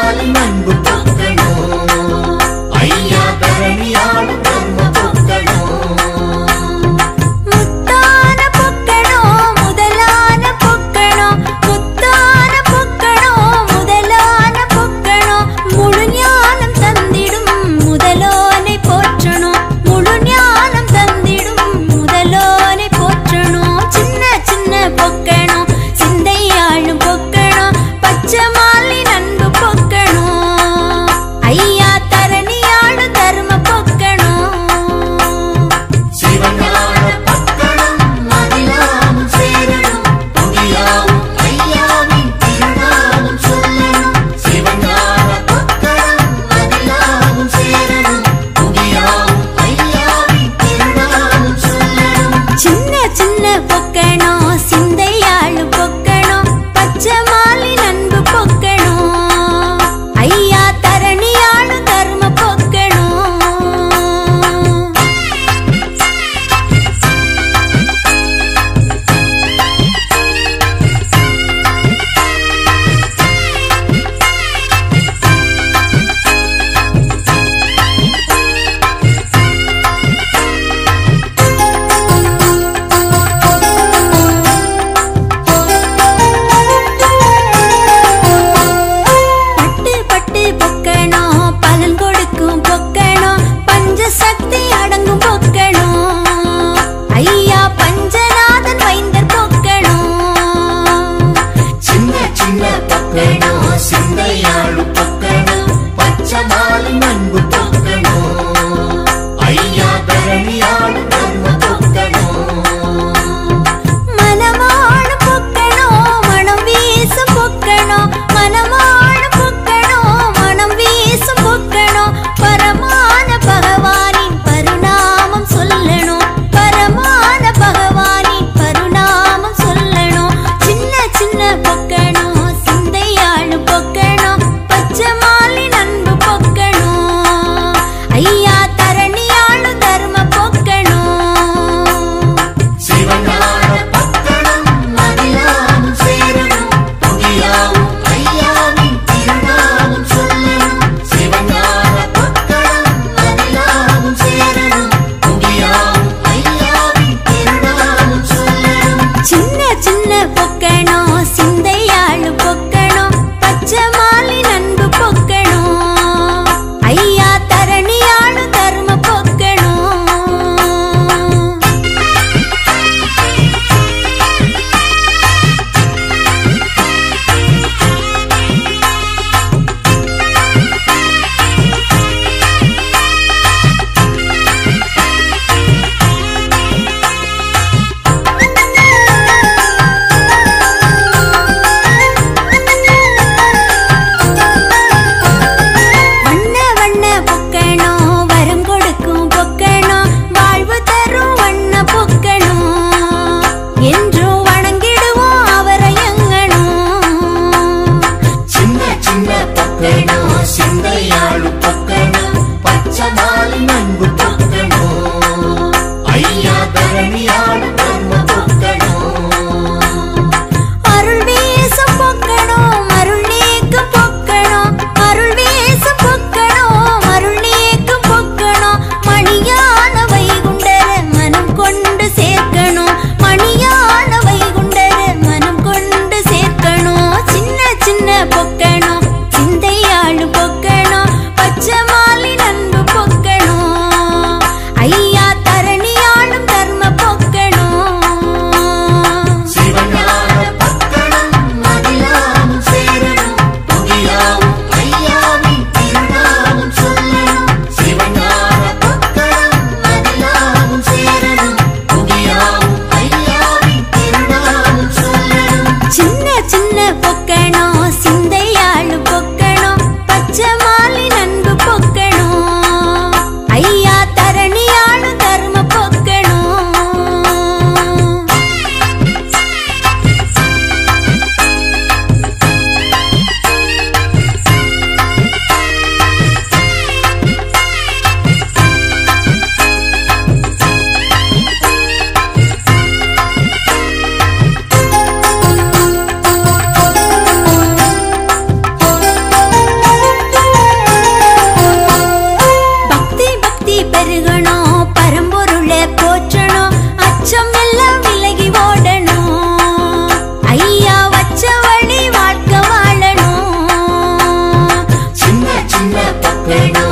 மாலி அன்பு பொக்கணும் ஐயா தரணியாடு தர்ம பொக்கணும் முத்தான பொக்கணும் முதலான பொக்கணும் முத்தான பொக்கணும் முதலான பொக்கணும் முழு ஞானம் தந்திடும் முதலோனை போற்றணும் முழு ஞானம் தந்திடும் முதலோனை போற்றணும் சின்ன சின்ன பொக்கணும் சிந்தையாளும் பொக்கணும் பச்சை மாலி அன்பு பொக்கணும் ஐயா தரணியாடு தர்ம பொக்கணும் சிவஞான பொக்கணும் மதியாவும் சேரணும் புதியாவும் ஐயாவின் திருநாளும் சொல்லணும் சிவஞான பொக்கணும் மதியாவும் சேரணும் புதியாவும் ஐயாவின் திருநாளும் சொல்லணும் சின்ன சின்ன பொக்கணும் சிந்தையாளும் பொக்கணும் பச்சை மாலி அன்பு பொக்கணும் ஐயா தரணியாடு தர்ம பொக்கணும் பட்டு பட்டு பொக்கணும் பலன் கொடுக்கும் பொக்கணும் பஞ்சசக்தி அடங்கும் பொக்கணும் ஐயா பஞ்சநாதன் வைந்தர் பொக்கணும் சின்ன சின்ன பொக்கணும் சிந்தையாளு பொக்கணும் பச்சை மாலி அன்பு பொக்கணும் ஐயா தரணியாடு தர்ம பொக்கணும் மனமாடு பொக்கணும் மனம் வீசும் பொக்கணும் மனமாடு பொக்கணும் மனம் வீசும் பொக்கணும் பரமான பகவானின் பரிணாமம் சொல்லணும் பரமான பகவானின் பரிணாமம் சொல்லணும் சின்ன சின்ன பொக்கணும் சிந்தையாளு பொக்கணும் பச்சை மாலி அன்பு பொக்கணும் ஐயா தரணியாடு தர்ம பொக்கணும் சிவஞான பொக்கணும் மதியாவும் சேரணும் புதியாவும் ஐயாவின் திருநாளும் சொல்லணும் சிவஞான பொக்கணும் மதியாவும் சேரணும் புதியாவும் ஐயாவின் திருநாளும் சொல்லணும் சின்ன சின்ன பொக்கணும் சிந்தையாளு பொக்கணும் பச்சை மாலி அன்பு பொக்கணும் ஐயா தரணியாடு தர்ம பொக்கணும் வண்ண வண்ண பொக்கணும் வரம் கொடுக்கும் பொக்கணும் வாழ்வு தரும் வண்ண பொக்கணும் என்றும் வணங்கிடுவோம் அவரை எங்கணும் சின்ன சின்ன பொக்கணும் சிந்தையாளு பொக்கணும் பச்சை மாலி அன்பு பொக்கணும் ஐயா தரணியாடு தர்ம பொக்கணும் அருள் வீசும் பொக்கணும் அருள் நீக்கும் பொக்கணும் அருள் வீசும் பொக்கணும் அருள் நீக்கும் பொக்கணும் மணியான வைகுண்டர மனம் கொண்டு சேர்க்கணும் மணியான வைகுண்டர மனம் கொண்டு சேர்க்கணும் சின்ன சின்ன பொக்கணும் சிந்தையாளு பொக்கணும் பச்சை மாலி அன்பு பொக்கணும் ஐயா தரணியாளும் தர்ம பொக்கணும் சிவஞான பொக்கணும் மதியாவும் சேரணும் புதியாவும் ஐயாவின் திருநாளும் சொல்லணும் சிவஞான பொக்கணும் மதியாவும் சேரணும் புதியாவும் ஐயாவின் திருநாளும் சொல்லணும் சின்ன சின்ன பொக்கணும் சிந்தையாளு பொக்கணும் பச்சை மாலி அன்பு பொக்கணும் பொக்கணம்